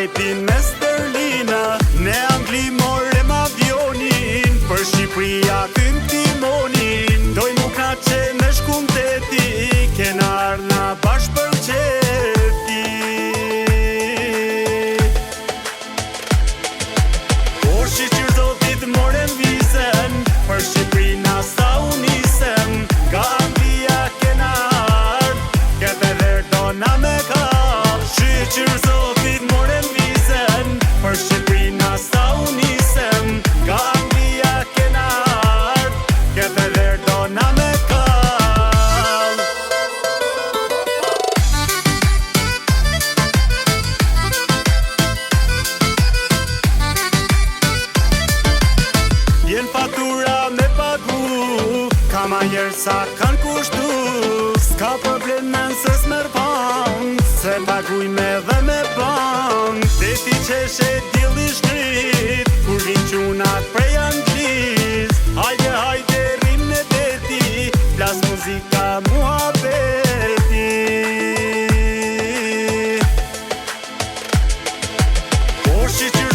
shepin me sterlina, ne Angli morem avionin, për Shqipëria kym timonin, doj mu knaqe me shkum teti, kena ardhna bashk për qeti. O shiqyr zotit morem visen, për Shqipërina sa unisem, nga Anglia kena ardh, kepe verdona me kap. Shiqyr zotit morem visen, për Shqipërina sa unisem, nga Anglia kena ardh, kepe verdona me kap. Vjen fatura me pagu, ka ma njerë sa kanë kushtu, s'ka probleme se s'mer bank, se paguj me dhe me bank. Teti qeshe dili shkrit, kur vin qunat prej Anglis, hajde hajde rim në teti, plas muzika muhabeti. O shiqyr